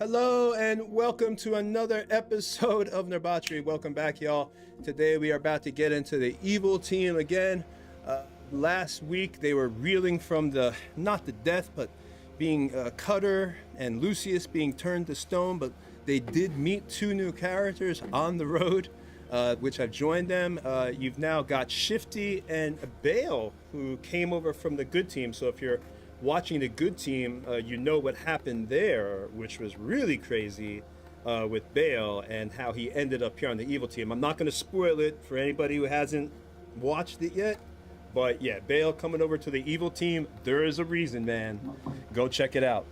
Hello and welcome to another episode of Nerbatri. Welcome back, y'all. Today we are about to get into the evil team again. Last week they were reeling from not the death, but being Cutter and Lucius being turned to stone, but they did meet two new characters on the road, which have joined them. You've now got Shifty and Bale, who came over from the good team. So if you're watching the good team, you know what happened there, which was really crazy with Bale and how he ended up here on the evil team. I'm not going to spoil it for anybody who hasn't watched it yet, but yeah, Bale coming over to the evil team, there is a reason, man. Go check it out.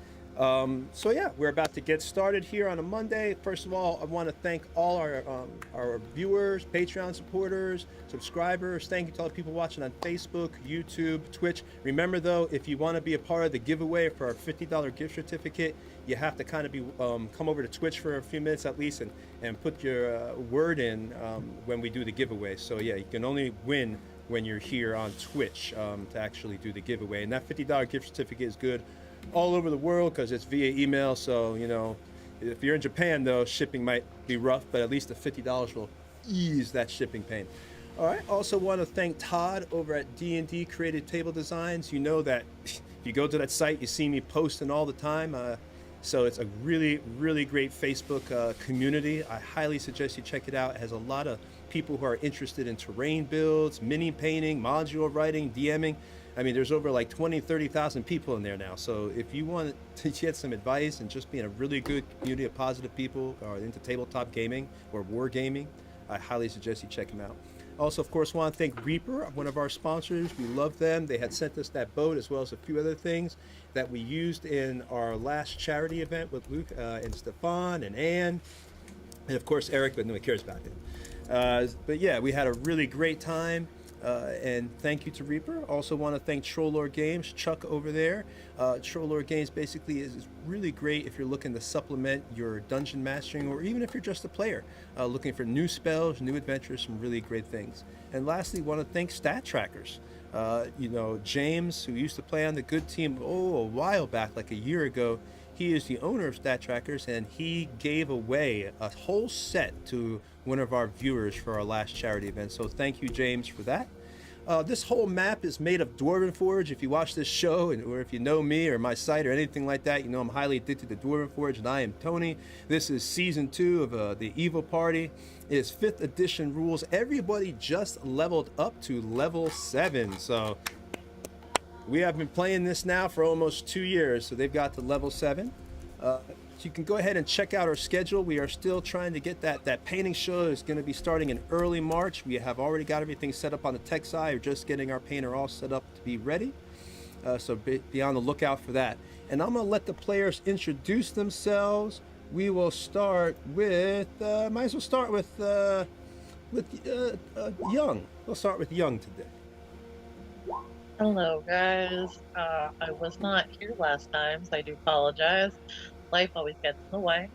So yeah, we're about to get started here on a Monday. First of all, I want to thank all our viewers, Patreon supporters, subscribers. Thank you to all the people watching on Facebook, YouTube, Twitch. Remember though, if you want to be a part of the giveaway for our $50 gift certificate, you have to kind of be come over to Twitch for a few minutes at least and put your word in when we do the giveaway. So yeah, you can only win when you're here on Twitch to actually do the giveaway. And that $50 gift certificate is good all over the world because it's via email. So, you know, if you're in Japan, though, shipping might be rough, but at least the $50 will ease that shipping pain. All right. Also want to thank Todd over at D&D Creative Table Designs. You know that if you go to that site, you see me posting all the time. So it's a really, really great Facebook community. I highly suggest you check it out. It has a lot of people who are interested in terrain builds, mini painting, module writing, DMing. I mean, there's over like 20, 30,000 people in there now. So if you want to get some advice and just be in a really good community of positive people who are into tabletop gaming or war gaming, I highly suggest you check them out. Also, of course, want to thank Reaper, one of our sponsors. We love them. They had sent us that boat as well as a few other things that we used in our last charity event with Luke and Stefan and Anne. And of course, Eric, but nobody cares about him. But yeah, we had a really great time. And thank you to Reaper. Also want to thank Troll Lord Games, Chuck over there. Troll Lord Games basically is really great if you're looking to supplement your dungeon mastering, or even if you're just a player looking for new spells, new adventures, some really great things. And lastly, want to thank Stat Trackers. You know, James, who used to play on the good team a while back, like a year ago, he is the owner of Stat Trackers, and he gave away a whole set to one of our viewers for our last charity event. So thank you, James, for that. This whole map is made of Dwarven Forge. If you watch this show, or if you know me or my site or anything like that, you know I'm highly addicted to Dwarven Forge, and I am Tony. This is season 2 of the Evil Party. It is 5th edition rules. Everybody just leveled up to level 7. So we have been playing this now for almost 2 years, so they've got to level 7. So you can go ahead and check out our schedule. We are still trying to get that painting show is going to be starting in early March. We have already got everything set up on the tech side. We're just getting our painter all set up to be ready. So be on the lookout for that. And I'm going to let the players introduce themselves. We will start with, might as well start with Young. We'll start with Young today. Hello, guys. I was not here last time, so I do apologize. Life always gets in the way.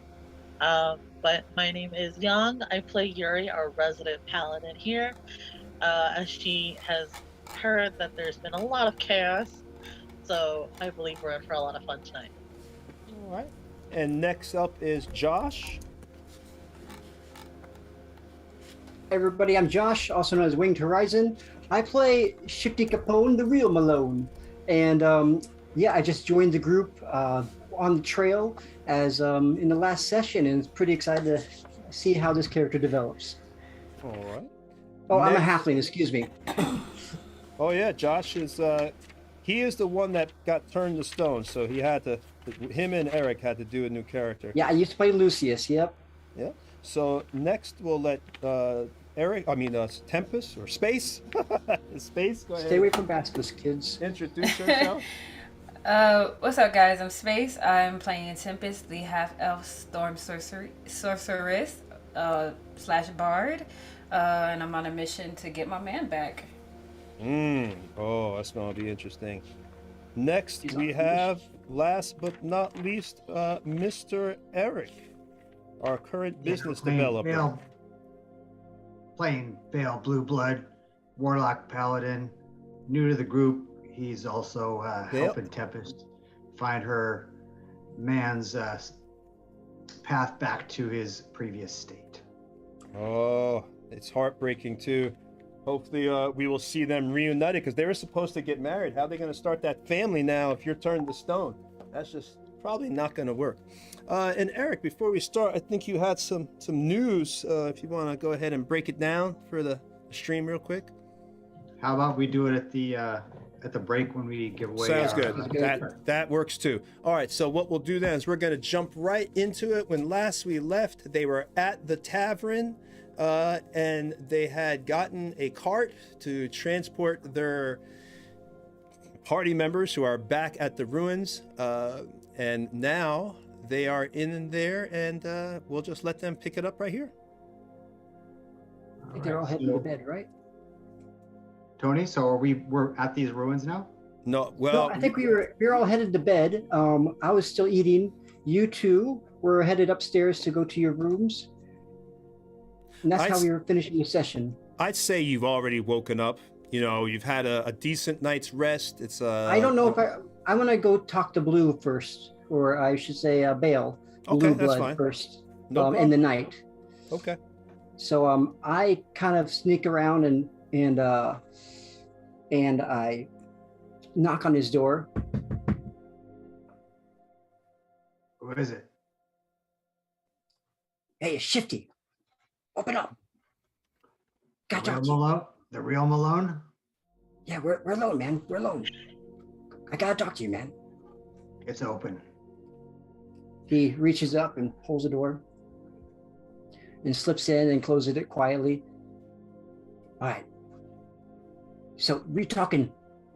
But my name is Young. I play Yuri, our resident paladin here. As she has heard that there's been a lot of chaos, so I believe we're in for a lot of fun tonight. All right. And next up is Josh. Hey everybody, I'm Josh, also known as Winged Horizon. I play Shifty Capone, the real Malone. And yeah, I just joined the group on the trail as in the last session, and it's pretty excited to see how this character develops. All right. Oh, I'm a halfling, excuse me. Oh yeah, Josh is he is the one that got turned to stone, so him and Eric had to do a new character. Yeah, I used to play Lucius, yep. Yeah. So next we'll let Tempest or Space. Space, go ahead. Stay away from Basilisk, kids. Introduce yourself. What's up, guys? I'm Space. I'm playing Tempest, the half-elf storm sorceress / bard, and I'm on a mission to get my man back. Oh, that's gonna be interesting. Next we have, last but not least, Mr. Eric, our current business developer. Playing Vale Blue Blood, Warlock Paladin, new to the group. He's also helping Tempest find her man's path back to his previous state. Oh, it's heartbreaking too. Hopefully, we will see them reunited because they were supposed to get married. How are they going to start that family now if you're turned to stone? That's just probably not going to work. And Eric, before we start, I think you had some news. If you want to go ahead and break it down for the stream real quick. How about we do it at the break when we give away? Sounds good. That works too. All right. So what we'll do then is we're going to jump right into it. When last we left, they were at the tavern. And they had gotten a cart to transport their party members who are back at the ruins. And now they are in there, and we'll just let them pick it up right here. I think they're all heading to bed, right? Tony, so we're at these ruins now? No, well, No, I think we were all headed to bed. I was still eating. You two were headed upstairs to go to your rooms. And that's how we were finishing the session. I'd say you've already woken up. You know, you've had a decent night's rest. It's I don't know if I want to go talk to Blue first, or I should say Bale. Okay, Blue that's Blood fine. first. No in the night. Okay. So I kind of sneak around and I knock on his door. Who is it? Hey, it's Shifty. Open up. Got The real you. Malone? The real Malone? Yeah, we're alone, man. We're alone. I gotta talk to you, man. It's open. He reaches up and pulls the door and slips in and closes it quietly. All right. So we're talking,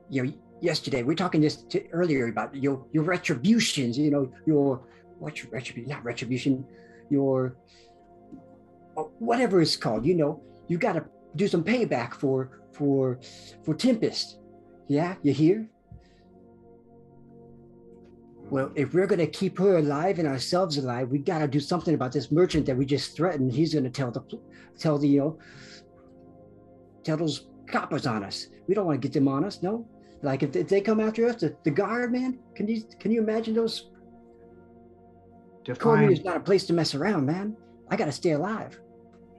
yesterday. We're talking earlier about your retributions. What's your retribution? Not retribution. Whatever it's called. You got to do some payback for Tempest. Yeah, you hear? Well, if we're going to keep her alive and ourselves alive, we got to do something about this merchant that we just threatened. He's going to tell those coppers on us. We don't want to get them on us, no? Like if they come after us, the guard, man, can you imagine those? Cormier is not a place to mess around, man. I got to stay alive.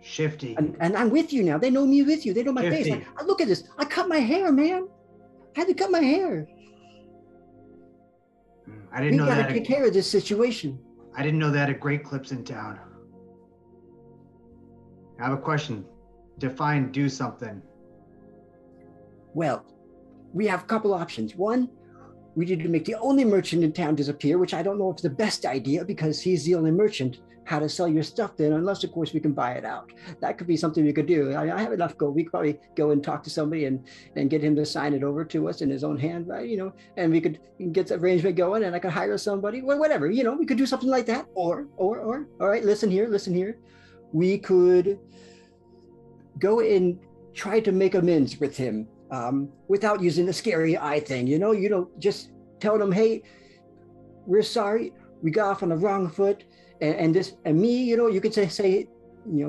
Shifty. And I'm with you now. They know me with you. They know my Shifty. face. Look at this. I cut my hair, man. I had to cut my hair. I didn't know that. We got to take care of this situation. I didn't know they had a Great Clips in town. I have a question. Define do something. Well, we have a couple options. One, we need to make the only merchant in town disappear, which I don't know if it's the best idea because he's the only merchant. How to sell your stuff then, unless of course we can buy it out. That could be something we could do. I have enough gold. We could probably go and talk to somebody and get him to sign it over to us in his own hand, right? And we could get the arrangement going, and I could hire somebody, whatever. We could do something like that. Or, all right, listen here. We could go and try to make amends with him without using the scary eye thing. Just tell them, hey, we're sorry, we got off on the wrong foot. And me, you could say,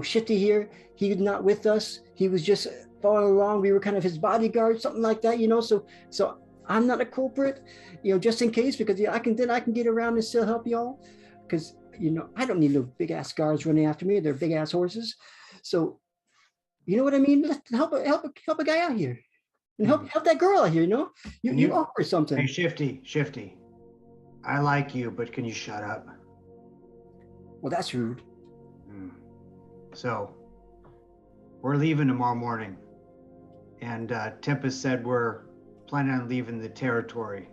Shifty here, he's not with us. He was just following along. We were kind of his bodyguard, something like that, So I'm not a culprit, just in case, because I can get around and still help y'all. Because, I don't need no big ass guards running after me. They're big ass horses. So, you know what I mean? Let's help a guy out here, and help that girl out here. You offer something. Hey, Shifty. I like you, but can you shut up? Well, that's rude. So, we're leaving tomorrow morning. And Tempest said we're planning on leaving the territory.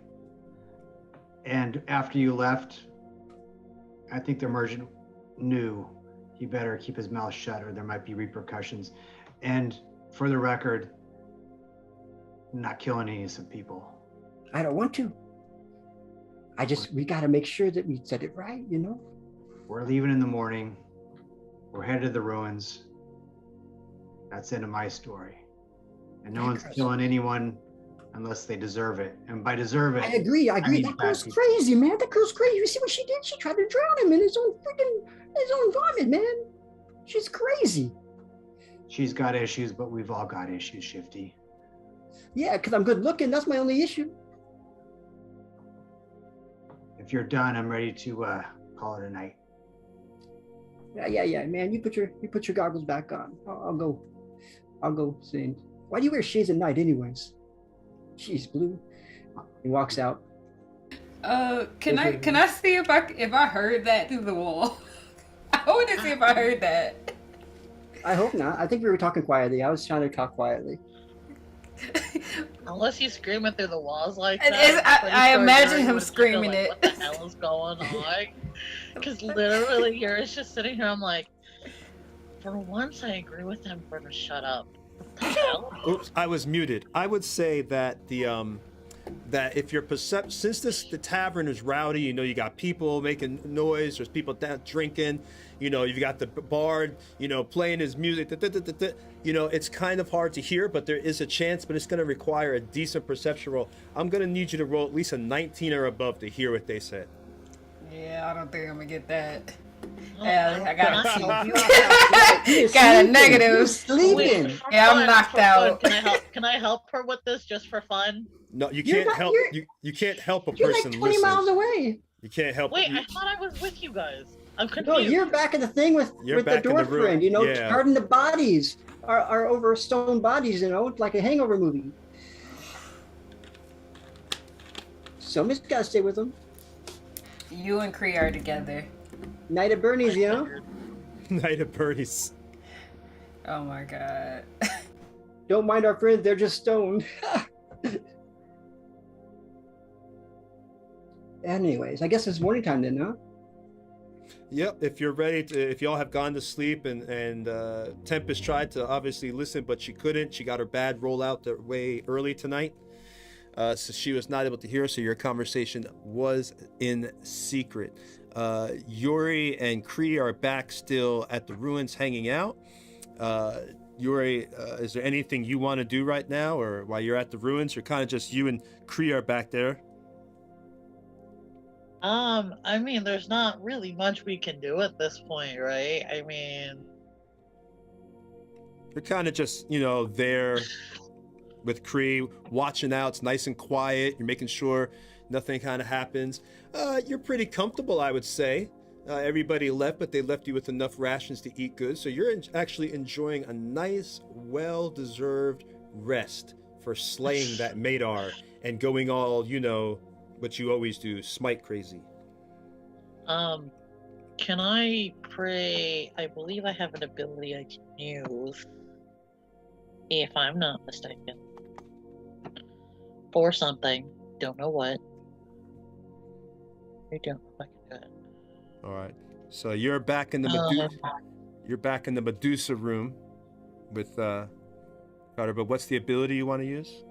And after you left, I think the merchant knew he better keep his mouth shut or there might be repercussions. And for the record, I'm not killing any innocent people. I don't want to. We got to make sure that we said it right, We're leaving in the morning. We're headed to the ruins. That's the end of my story. And no one's killing anyone unless they deserve it. And by deserve it, I agree. That girl's crazy, man. That girl's crazy. You see what she did? She tried to drown him in his own vomit, man. She's crazy. She's got issues, but we've all got issues, Shifty. Yeah, because I'm good looking. That's my only issue. If you're done, I'm ready to call it a night. Yeah, man. You put your goggles back on. I'll go soon. Why do you wear shades at night, anyways? Jeez, Blue. He walks out. Can I see if I heard that through the wall? I want to see if I heard that. I hope not. I think we were talking quietly. I was trying to talk quietly. Unless he's screaming through the walls like It that. is- I imagine him screaming like, it. What the hell is going on? Because literally, you're just sitting here. I'm like, for once, I agree with him for to shut up. What the hell? Oops, I was muted. I would say that that if your since the tavern is rowdy, you got people making noise, there's people down drinking, you've got the bard, playing his music, it's kind of hard to hear, but there is a chance, but it's going to require a decent perception roll. I'm going to need you to roll at least a 19 or above to hear what they said. Yeah, I don't think I'm gonna get that. Oh, Yeah, I got You're got a sleeping. negative. You're sleeping. for Yeah, I'm fun, knocked for out. fun, Can I help her with this just for fun? No, you You're can't not- help. you're- You can't help a You're person like 20 listen. miles away. You can't help. Wait, I thought I was with you guys. I'm No, confused. you're back in the thing with You're the back in the dwarf room. friend. Yeah. Guarding the bodies are over stone bodies. Like a Hangover movie. Somebody's got to stay with them. You and Cree are together. Night at Bernie's, Night of Birdies. Oh my god. Don't mind our friends, they're just stoned. Anyways, I guess it's morning time then, huh? Yep. If you're ready to, if y'all have gone to sleep and Tempest tried to obviously listen, but she couldn't. She got her bad roll out the way early tonight, so she was not able to hear. So your conversation was in secret. Yuri and Kree are back still at the ruins hanging out. Yuri, is there anything you want to do right now, or while you're at the ruins, you're kind of just you and Kree are back there? I mean, there's not really much we can do at this point, right? I mean, You're kind of just, there with Kree, watching out. It's nice and quiet. You're making sure nothing kind of happens. You're pretty comfortable, I would say. Everybody left, but they left you with enough rations to eat good. So you're actually enjoying a nice, well-deserved rest for slaying that Madar and going all, what you always do, smite crazy. can I pray? I believe I have an ability I can use, if I'm not mistaken, for something. Don't know what. I don't know if I can do it. All right. So you're back in the you're back in the Medusa room with Carter. But what's the ability you want to use?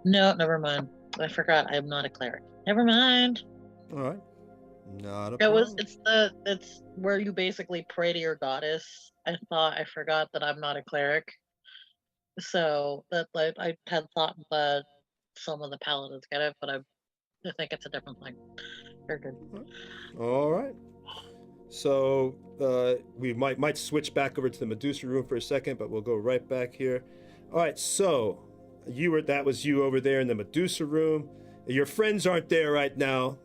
No, never mind. I forgot. I'm not a cleric. Never mind. All right. Not a It problem. was. It's where you basically pray to your goddess. I forgot that I'm not a cleric. So that I had thought that some of the paladins get it, but I think it's a different thing. Very good. All right. So we might switch back over to the Medusa room for a second, but we'll go right back here. All right. So that was you over there in the Medusa room. Your friends aren't there right now.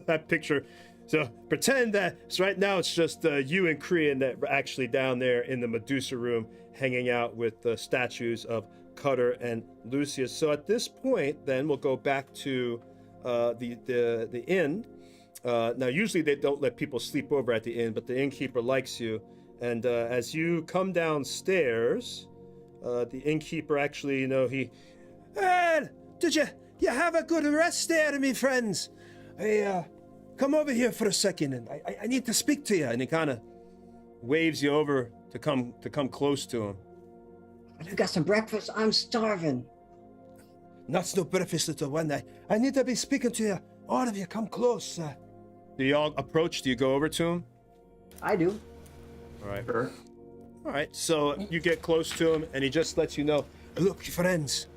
That picture. So pretend that right now it's just you and Korean that are actually down there in the Medusa room hanging out with the statues of Cutter and Lucius. So at this point, then we'll go back to the inn. Now, usually they don't let people sleep over at the inn, but the innkeeper likes you. And as you come downstairs, the innkeeper actually, Well, did you have a good rest there, me friends? Come over here for a second, and I need to speak to you. And he kind of waves you over to come close to him. You got some breakfast? I'm starving. Not no breakfast, little one. I need to be speaking to you. All of you, come close. Do you all approach? Do you go over to him? I do. All right. Sure. All right. So you get close to him, and he just lets you know, look, friends,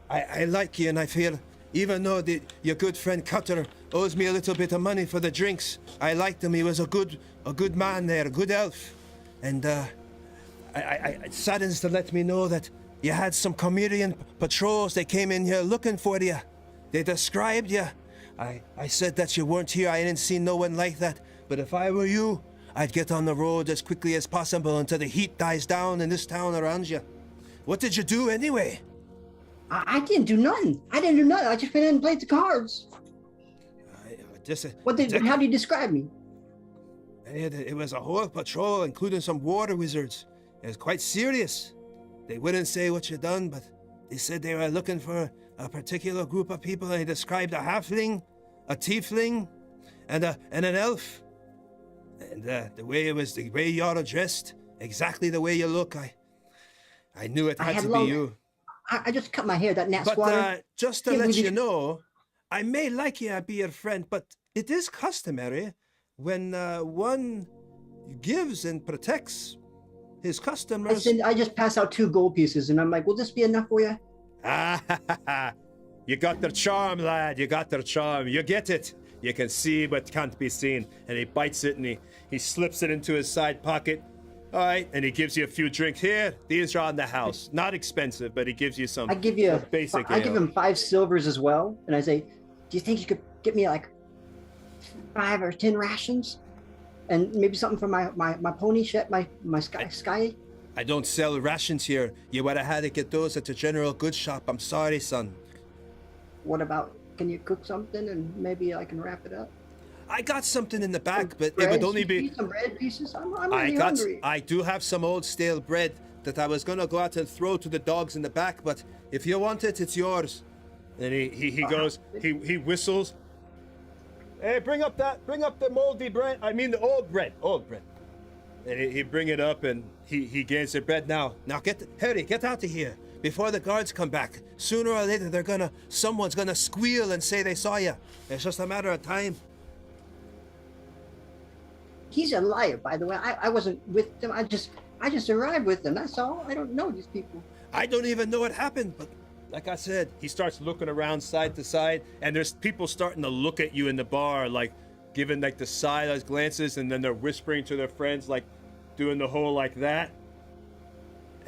I like you, and I feel, even though your good friend Cutter owes me a little bit of money for the drinks, I liked him. He was a good man there, a good elf. And it saddens to let me know that you had some Comedian patrols. They came in here looking for you. They described you. I said that you weren't here. I didn't see no one like that. But if I were you, I'd get on the road as quickly as possible until the heat dies down in this town around you. What did you do anyway? I didn't do nothing. I just went in and played the cards. How do you describe me? It was a whole patrol, including some water wizards. It was quite serious. They wouldn't say what you done, but they said they were looking for a particular group of people, and they described a halfling, a tiefling, and an elf. And the way you all dressed, exactly the way you look, I knew it had to be you. I just cut my hair, that Nat But Squatter. just to let you know, I may like you and be your friend, but it is customary when one gives and protects his customers. I just pass out 2 gold pieces, and I'm like, will this be enough for you? You got their charm, lad. You got their charm. You get it. You can see but can't be seen. And he bites it and he slips it into his side pocket. All right, and he gives you a few drinks. Here, these are on the house. Not expensive, but he gives you some basic ale. I give him 5 silvers as well, and I say, do you think you could get me like 5 or 10 rations? And maybe something for my pony, my sky? I don't sell rations here. You would have had to get those at the general goods shop. I'm sorry, son. What about, can you cook something and maybe I can wrap it up? I got something in the back, but it would only be some bread pieces. I'm really hungry. I do have some old stale bread that I was gonna go out and throw to the dogs in the back, but if you want it, it's yours. And he goes, he whistles. Hey, bring up the moldy bread. I mean the old bread. And he bring it up and he gains the bread now. Now hurry, get out of here before the guards come back. Sooner or later someone's gonna squeal and say they saw you. It's just a matter of time. He's a liar, by the way. I wasn't with them. I just arrived with them. That's all. I don't know these people. I don't even know what happened, but like I said, he starts looking around side to side, and there's people starting to look at you in the bar, like giving like the side glances, and then they're whispering to their friends, like doing the whole like that.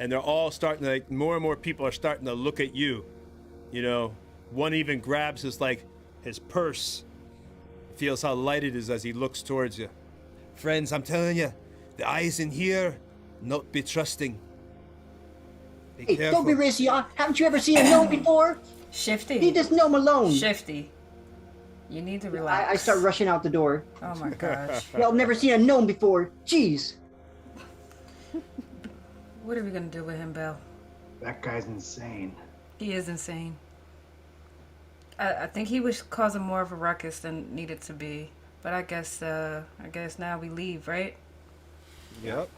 And they're all starting to, like, more and more people are starting to look at you. You know, one even grabs his purse, feels how light it is as he looks towards you. Friends, I'm telling you, the eyes in here, not be trusting. Hey, careful. Don't be racy. Haven't you ever seen a gnome before? Shifty. Leave this gnome alone. Shifty. You need to relax. I start rushing out the door. Oh my gosh. Y'all never seen a gnome before. Jeez. What are we gonna do with him, Bill? That guy's insane. He is insane. I think he was causing more of a ruckus than needed to be. But I guess now we leave, right? Yep.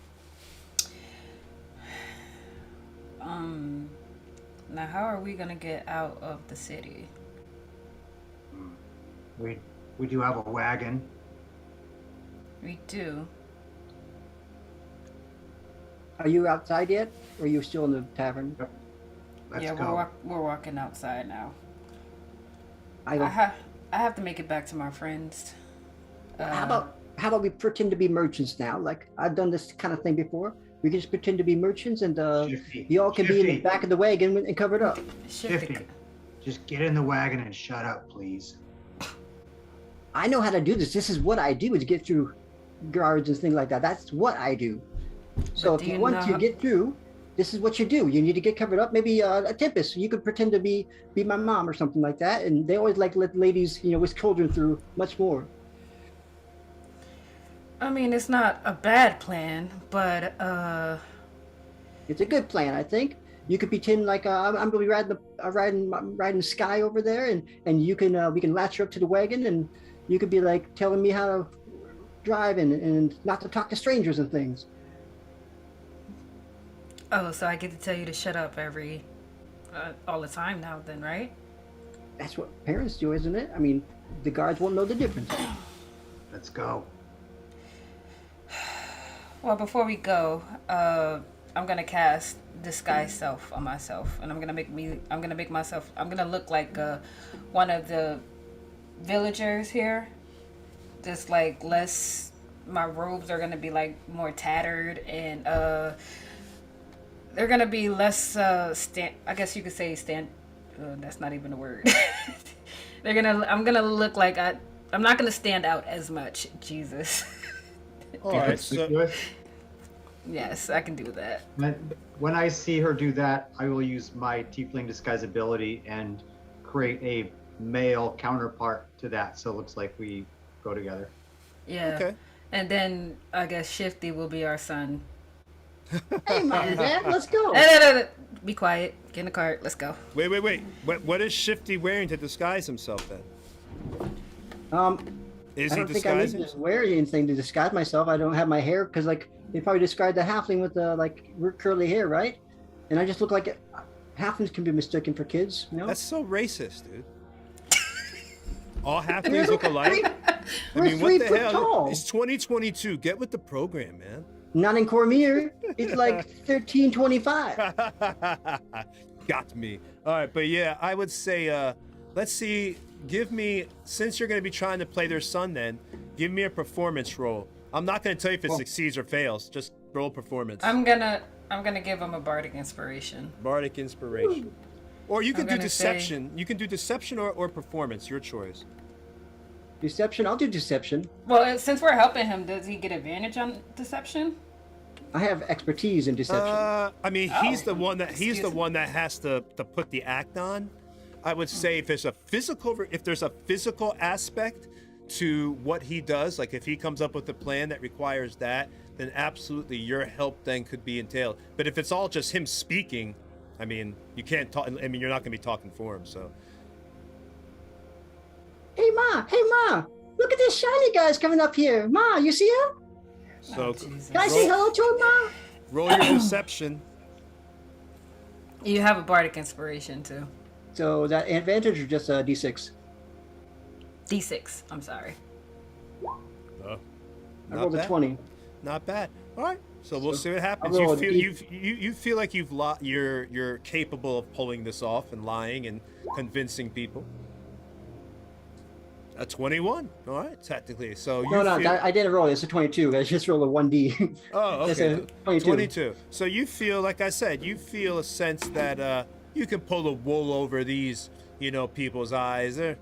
Now how are we gonna get out of the city? We do have a wagon. We do. Are you outside yet? Or are you still in the tavern? Yep. Let's go. Yeah, we're walking outside now. I have to make it back to my friends. How about we pretend to be merchants now? Like, I've done this kind of thing before. We can just pretend to be merchants, and y'all can be in the back of the wagon and covered up. Shifty, just get in the wagon and shut up, please. I know how to do this. This is what I do, is get through guards and things like that. That's what I do. So if you want to get through, this is what you do. You need to get covered up. Maybe a tempest. You could pretend to be my mom or something like that. And they always like let ladies, with children through much more. I mean, it's not a bad plan, but it's a good plan, I think. You could pretend like I'm gonna be riding Sky over there, and you can we can latch her up to the wagon, and you could be like telling me how to drive and not to talk to strangers and things. Oh, so I get to tell you to shut up all the time now, then, right? That's what parents do, isn't it? I mean, the guards won't know the difference. Let's go. Well, before we go, I'm gonna cast disguise self on myself, and I'm gonna look like one of the villagers here. Just like my robes are gonna be like more tattered, and they're gonna be less I guess you could say that's not even a word. I'm gonna look like I'm not gonna stand out as much. Jesus. All right, so Yes, I can do that. When I see her do that, I will use my tiefling disguise ability and create a male counterpart to that, so it looks like we go together. Yeah. Okay. And then I guess Shifty will be our son. Hey, mom and dad, let's go. Be quiet. Get in the cart. Let's go. wait. What is Shifty wearing to disguise himself then? Is I he don't think I need disguising? to wear anything to disguise myself. I don't have my hair because, like, they probably described the halfling with the curly hair, right? And I just look like halflings can be mistaken for kids. You know? That's so racist, dude. All halflings look alike. I mean, what We're 3 the foot hell? tall. It's 2022. Get with the program, man. Not in Cormier. It's like 1325. Got me. All right, but yeah, I would say, let's see. Give me, since you're going to be trying to play their son, then give me a performance roll. I'm not going to tell you if it succeeds or fails. Just roll performance. I'm gonna give him a bardic inspiration. Bardic inspiration. Or you can do gonna deception. You can do deception or performance. Your choice. Deception. I'll do deception. Well, since we're helping him, does he get advantage on deception? I have expertise in deception. I mean, he's the Oh, one that excuse me. has to put the act on. I would say if there's a physical aspect to what he does, like if he comes up with a plan that requires that, then absolutely your help then could be entailed. But if it's all just him speaking, I mean, you can't talk. I mean, you're not going to be talking for him. So Hey, Ma. Look at this shiny guy's coming up here. Ma, you see him? so Jesus. Can I say hello to him, Ma? roll your deception. You have a bardic inspiration too. So that advantage or just a D6? D6. I'm sorry. I Not rolled a bad. 20. Not bad. All right. So we'll see what happens. I'll You roll a feel D- you feel like you're capable of pulling this off and lying and convincing people. A 21. All right, technically. So you No, feel, I didn't roll it. It's a 22. I just rolled a 1D. Oh, It's okay. a 22. 22. So you feel, like I said, you feel a sense that you can pull the wool over these, people's eyes. They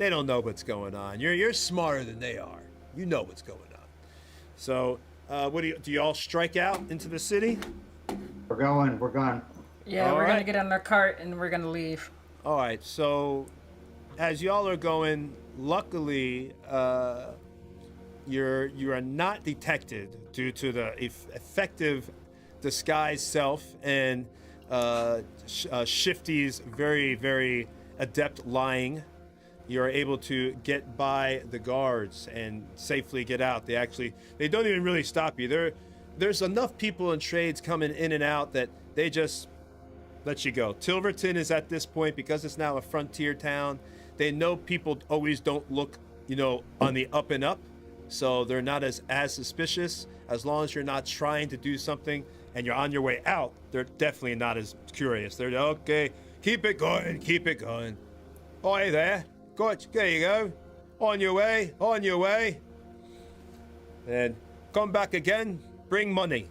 don't know what's going on. You're smarter than they are. You know what's going on. So, what do you all strike out into the city? We're gone. Yeah, All we're gonna right. get on our cart and we're gonna leave. All right. So, as y'all are going, luckily, you are not detected due to the effective disguise self and Shifty's very, very adept lying. You are able to get by the guards and safely get out. They don't even really stop you. There's enough people and trades coming in and out that they just let you go. Tilverton is at this point, because it's now a frontier town, they know people always don't look, on the up and up. So they're not as suspicious. As long as you're not trying to do something and you're on your way out, they're definitely not as curious. They're okay, keep it going. Oi there. Good, there you go. On your way. And come back again, bring money.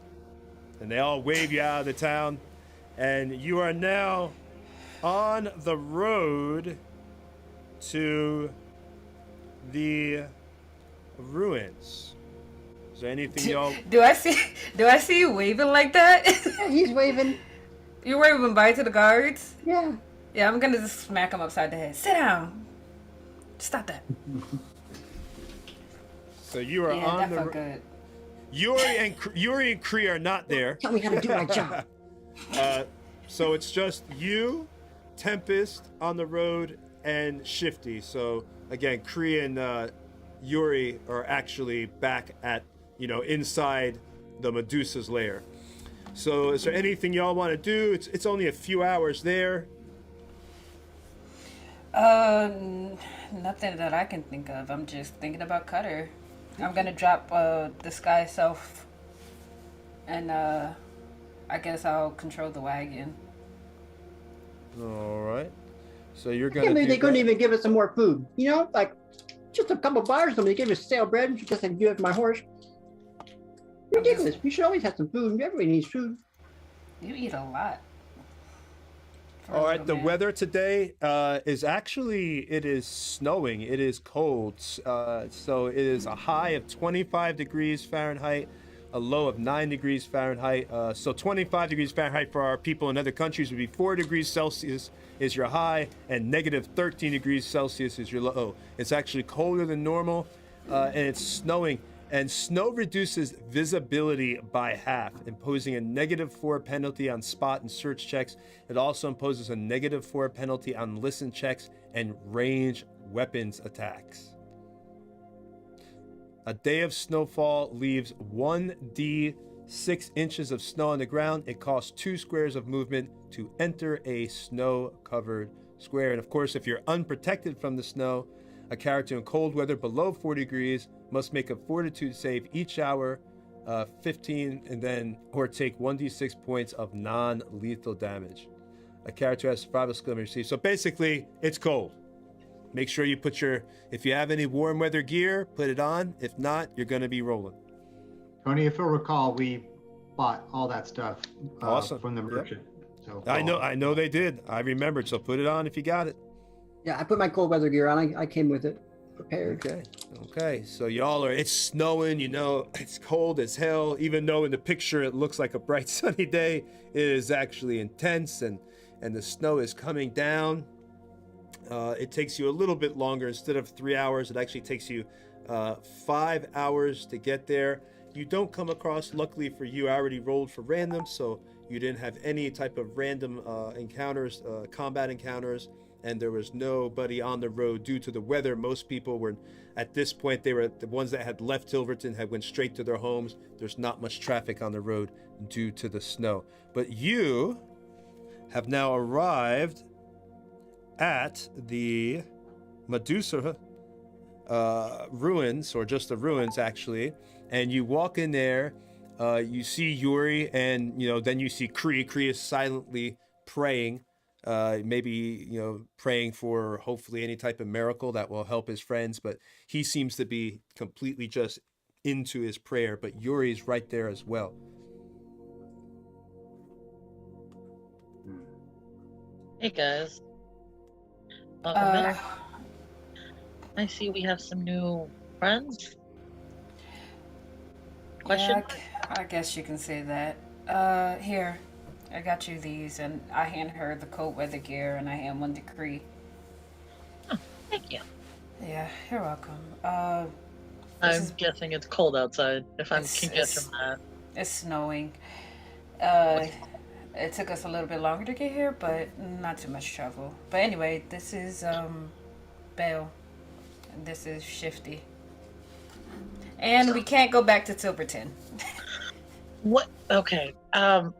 And they all wave you out of the town. And you are now on the road to the ruins. Is there anything y'all... Do I see you waving like that? Yeah, he's waving. You're waving bye to the guards? Yeah. Yeah, I'm gonna just smack him upside the head. Sit down. Stop that. So you are Yeah, on that the... felt good. Yuri and Kree are not there. Tell me how to do my job. So it's just you, Tempest on the road, and Shifty. So again, Kree and Yuri are actually back at, inside the Medusa's lair. So is there anything y'all want to do? It's only a few hours there. Nothing that I can think of. I'm just thinking about Cutter. I'm gonna drop disguise self, and I guess I'll control the wagon. All right. So you're I gonna. can't believe do they couldn't that. even give us some more food. Like just a couple bars of them. They gave us stale bread just like you have my horse. Ridiculous. We should always have some food. Everybody needs food. You eat a lot. for All a right, little the man. weather today is actually, it is snowing. It is cold. So it is a high of 25 degrees Fahrenheit, a low of 9 degrees Fahrenheit. So 25 degrees Fahrenheit for our people in other countries would be 4 degrees Celsius is your high, and negative 13 degrees Celsius is your low. It's actually colder than normal, and it's snowing. And snow reduces visibility by half, imposing a -4 penalty on spot and search checks. It also imposes a -4 penalty on listen checks and range weapons attacks. A day of snowfall leaves 1d6 inches of snow on the ground. It costs 2 squares of movement to enter a snow-covered square. And of course, if you're unprotected from the snow, a character in cold weather below 40 degrees must make a fortitude save each hour, 15, and then or take 1d6 points of non-lethal damage. A character has survival skill may receive. So basically, it's cold. Make sure you put if you have any warm weather gear, put it on. If not, you're going to be rolling. Tony, if you'll recall, we bought all that stuff Awesome. from the Yep. merchant. So I know they did. I remembered. So put it on if you got it. Yeah, I put my cold weather gear on. I came with it, prepared. Okay. So it's snowing, it's cold as hell. Even though in the picture it looks like a bright sunny day, it is actually intense, and the snow is coming down. It takes you a little bit longer. Instead of 3 hours, it actually takes you 5 hours to get there. You don't come across, luckily for you, I already rolled for random, so you didn't have any type of random encounters, combat encounters, and there was nobody on the road due to the weather. Most people were, at this point, they were the ones that had left Tilverton, had went straight to their homes. There's not much traffic on the road due to the snow. But you have now arrived at the Medusa ruins, or just the ruins actually, and you walk in there. You see Yuri, and then you see Kree. Kree is silently praying, maybe praying for hopefully any type of miracle that will help his friends, but he seems to be completely just into his prayer. But Yuri's right there as well. Hey guys. I see we have some new friends. Question? Yeah, I guess you can say that. Here, I got you these, and I hand her the cold weather gear, and I hand one to Kree. Oh, thank you. Yeah, you're welcome. I'm guessing it's cold outside, if I can guess from that. It's snowing. It took us a little bit longer to get here, but not too much trouble. But anyway, this is Bale. And this is Shifty. And we can't go back to Tilberton. What? Okay.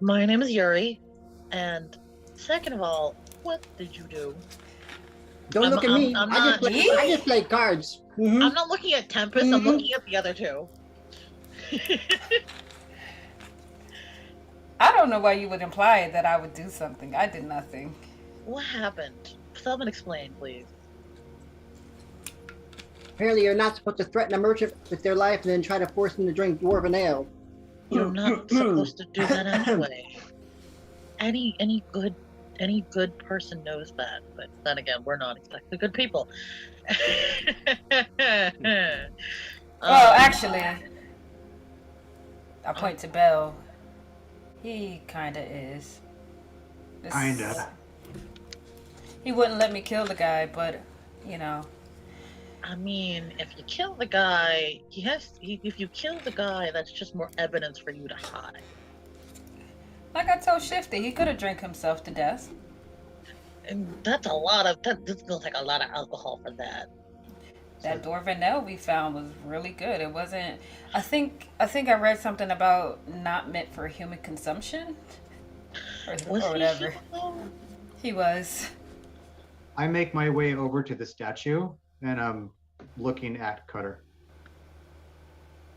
My name is Yuri, and second of all, what did you do? Don't look at me. I'm I just play cards. Mhm. I'm not looking at Tempest. I'm looking at the other two. I don't know why you would imply that I would do something. I did nothing. What happened? Someone explain, please. Apparently, you're not supposed to threaten a merchant with their life and then try to force them to drink dwarven ale. You're not supposed to do that anyway. Any good person knows that, but then again, we're not exactly good people. Well, actually, I point to Bell. He kinda is. Kinda. He wouldn't let me kill the guy, but I mean, if you kill the guy, if you kill the guy, that's just more evidence for you to hide. like I told Shifty, he could have drank himself to death. And that's a lot of this feels like a lot of alcohol for that. That Dwarven ale we found was really good. It wasn't. I think I read something about not meant for human consumption, or whatever. He was. I make my way over to the statue, and I'm looking at Cutter.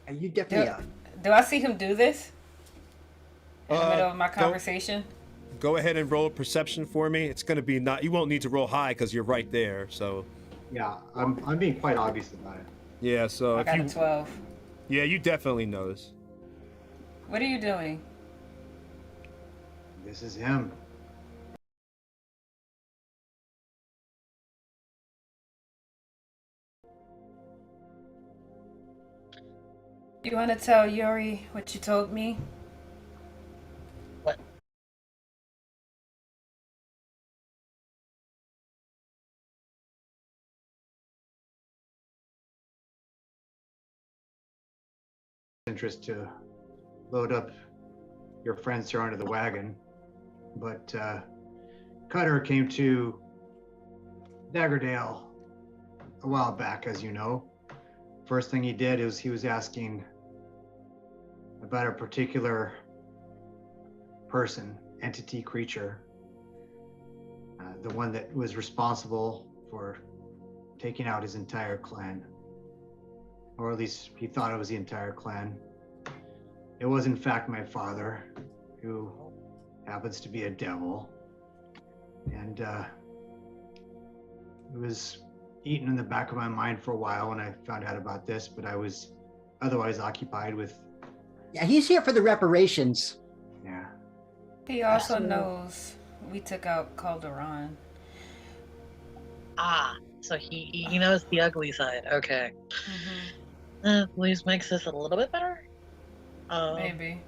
You definitely Do I see him do this in the middle of my Go- conversation? Go ahead and roll perception for me. It's going to be you won't need to roll high because you're right there. So Yeah, I'm being quite obvious about it. yeah, so I if got you a 12. yeah, you definitely notice. What are you doing? This is him. You want to tell Yuri what you told me? What? Interest to load up your friends here onto the wagon, but Cutter came to Daggerdale a while back, as you know. First thing he did is he was asking about a particular person, entity, creature, the one that was responsible for taking out his entire clan, or at least he thought it was the entire clan. It was in fact my father, who happens to be a devil, and it was eaten in the back of my mind for a while when I found out about this, but I was otherwise occupied with, Yeah, he's here for the reparations. yeah. He also knows we took out Calderon. Ah, so he knows the ugly side. Okay. At least makes this a little bit better. Maybe.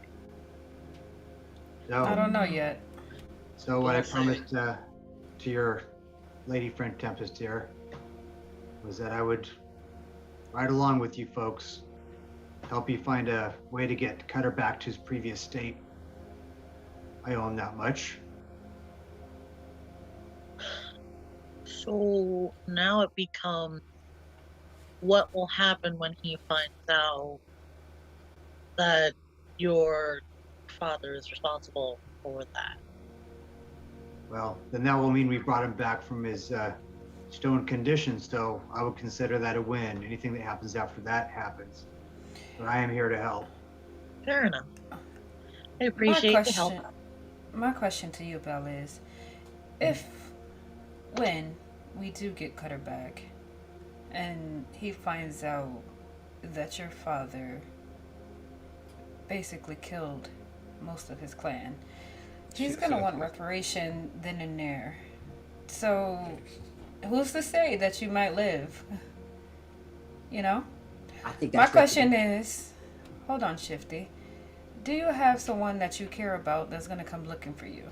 So, I don't know yet. So what I We'll see. promised to your lady friend Tempest here was that I would ride along with you folks, help you find a way to get Cutter back to his previous state. I own that much. So now it becomes what will happen when he finds out that your father is responsible for that. Well, then that will mean we brought him back from his stone condition, so I would consider that a win. Anything that happens after that happens. But I am here to help. Fair enough. I appreciate the help. My question to you, Belle, is when we do get Cutter back and he finds out that your father basically killed most of his clan, he's going to want reparation then and there. So who's to say that you might live? You know? I think My that's question is, hold on, Shifty. Do you have someone that you care about that's going to come looking for you?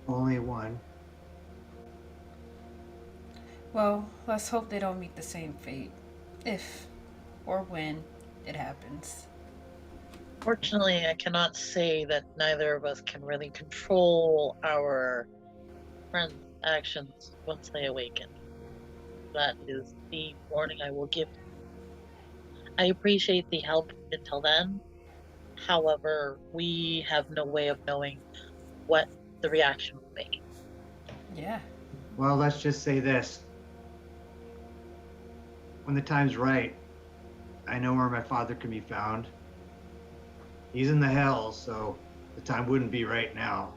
Only one. Well, let's hope they don't meet the same fate. If or when it happens. Fortunately, I cannot say that neither of us can really control our friends' actions once they awaken. That is the warning I will give you. I appreciate the help until then. However, we have no way of knowing what the reaction will be. Yeah. Well, let's just say this. When the time's right, I know where my father can be found. He's in the hells, so the time wouldn't be right now.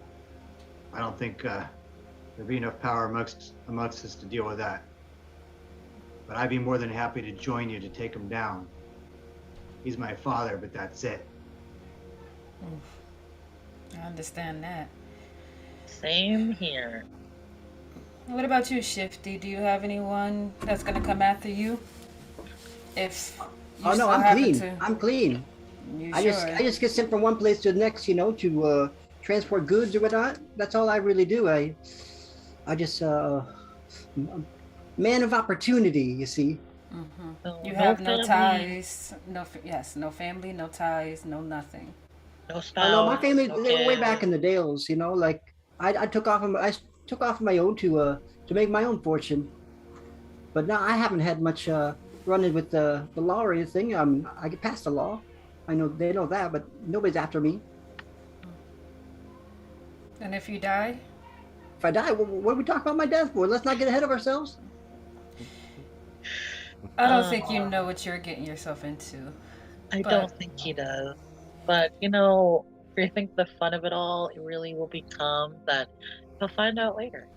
I don't think there'd be enough power amongst us to deal with that. But I'd be more than happy to join you to take him down. He's my father, but that's it. I understand that. Same here. What about you, Shifty? Do you have anyone that's going to come after you? If you Oh no, still I'm happen clean. to. I'm clean. You I sure? just get sent from one place to the next, you know, to transport goods or whatnot. That's all I really do. I just man of opportunity, you see. So You have no family, ties, no family, no ties, no nothing. no Oh spouse. no, my family no they were way kids. back in the Dales, you know. Like I took off on my own to make my own fortune. But now I haven't had much running with the law or anything. I get past the law. I know they know that, but nobody's after me. And if you die, If I die, what are we talking about my death for? Let's not get ahead of ourselves. I don't think you know what you're getting yourself into. I but- don't think he does. But, you know, I think the fun of it all, it really will become that he'll find out later.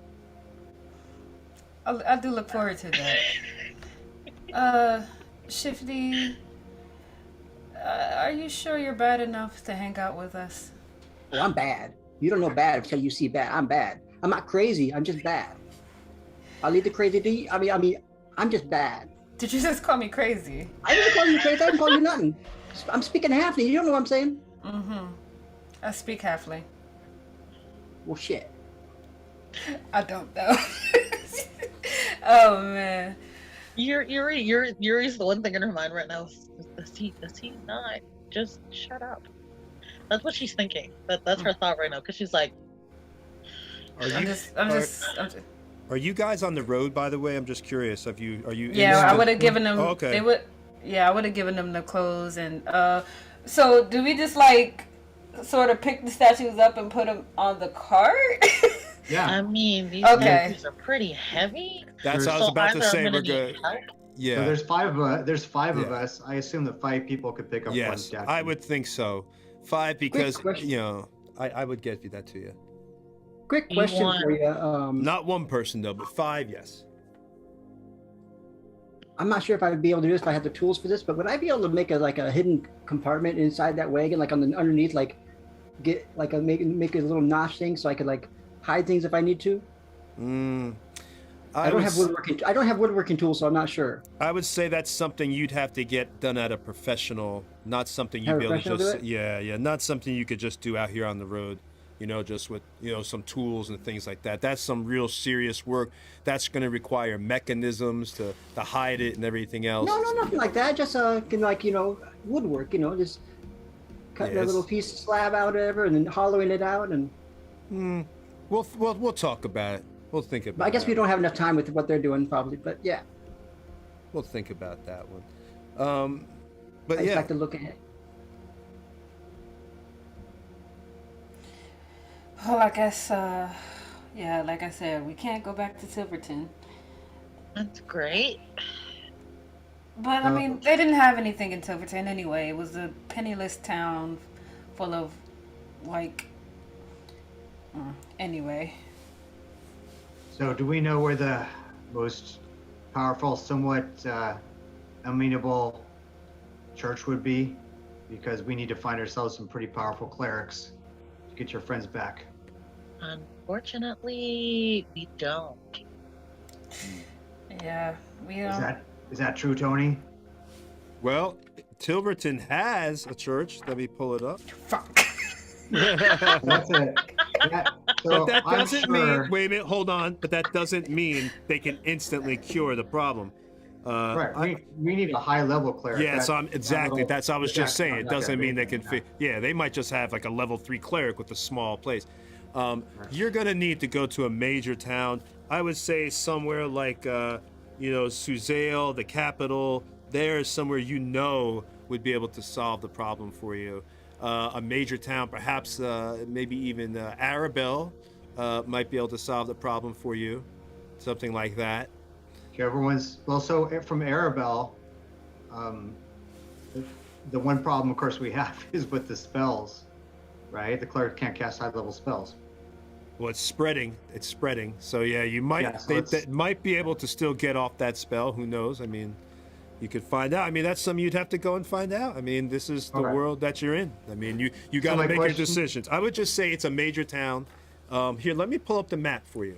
I do look forward to that. Shifty, are you sure you're bad enough to hang out with us? Oh, I'm bad. You don't know bad until you see bad. I'm bad. I'm not crazy. I'm just bad. I'll leave the crazy to you. I mean, I'm just bad. Did you just call me crazy? I didn't call you crazy. I didn't call you nothing. I'm speaking halfling. You don't know what I'm saying? Mm-hmm. I speak halfling. Well, shit. I don't know. Oh man. Yuri's the one thing in her mind right now. Does he not just shut up? That's what she's thinking. That's her thought right now, because she's like, I'm just. Are you guys on the road, by the way? I'm just curious. Are you? Yeah, I would have given them. Oh, okay. They would. Yeah, I would have given them the clothes and. So do we just like, sort of pick the statues up and put them on the cart? Yeah. I mean, these Okay. statues are pretty heavy. That's what I was about to either I'm say. gonna We're need good. help. Yeah. So there's five of Yeah. us. I assume that 5 people could pick up one Yes, statue. I would think so. 5 because question. you know I would get you that to you. Quick You question want- for you. Not one person though, but 5, yes. I'm not sure if I would be able to do this if I had the tools for this, but would I be able to make a hidden compartment inside that wagon, like on the underneath, like get like a make a little notch thing so I could like hide things if I need to? I don't have woodworking tools, so I'm not sure. I would say that's something you'd have to get done at a professional, not something you'd Have a be able to professional just do yeah, not something you could just do out here on the road. You know, just with some tools and things like that. That's some real serious work. That's going to require mechanisms to hide it and everything else. No, nothing like that. Just can like woodwork. Just cutting a Yes. little piece of slab out, whatever, and then hollowing it out. And We'll talk about it. We'll think about. but I guess that. we don't have enough time with what they're doing, probably. But yeah, We'll think about that one. But I just yeah, like to look at it. Well, I guess. Yeah, like I said, we can't go back to Silverton. That's great. But I mean, they didn't have anything in Silverton anyway. It was a penniless town full of, like. Anyway. So do we know where the most powerful, somewhat amenable church would be? Because we need to find ourselves some pretty powerful clerics to get your friends back. Unfortunately, we don't. Yeah, we Is that true, Tony? well, Tilverton has a church. Let me pull it up. Fuck. That's it. But that I'm doesn't sure- mean. Wait a minute, hold on. But that doesn't mean they can instantly cure the problem. Right. We need a high level cleric. Yeah, so I was just saying. It not doesn't gonna mean be they can it, fit. Yeah, they might just have like a level 3 cleric with a small place. You're gonna need to go to a major town. I would say somewhere like Suzail, the capital. There's somewhere would be able to solve the problem for you. A major town, perhaps maybe even Arabelle might be able to solve the problem for you. Something like that. So from Arabelle, the one problem, of course, we have is with the spells, right? The cleric can't cast high level spells. Well, it's spreading. So yeah, you might Yeah, so they might be able to still get off that spell. Who knows? I mean, you could find out. I mean, that's something you'd have to go and find out. I mean, this is the Okay. world that you're in. I mean, you got to my make your question- decisions. I would just say it's a major town. Here, let me pull up the map for you.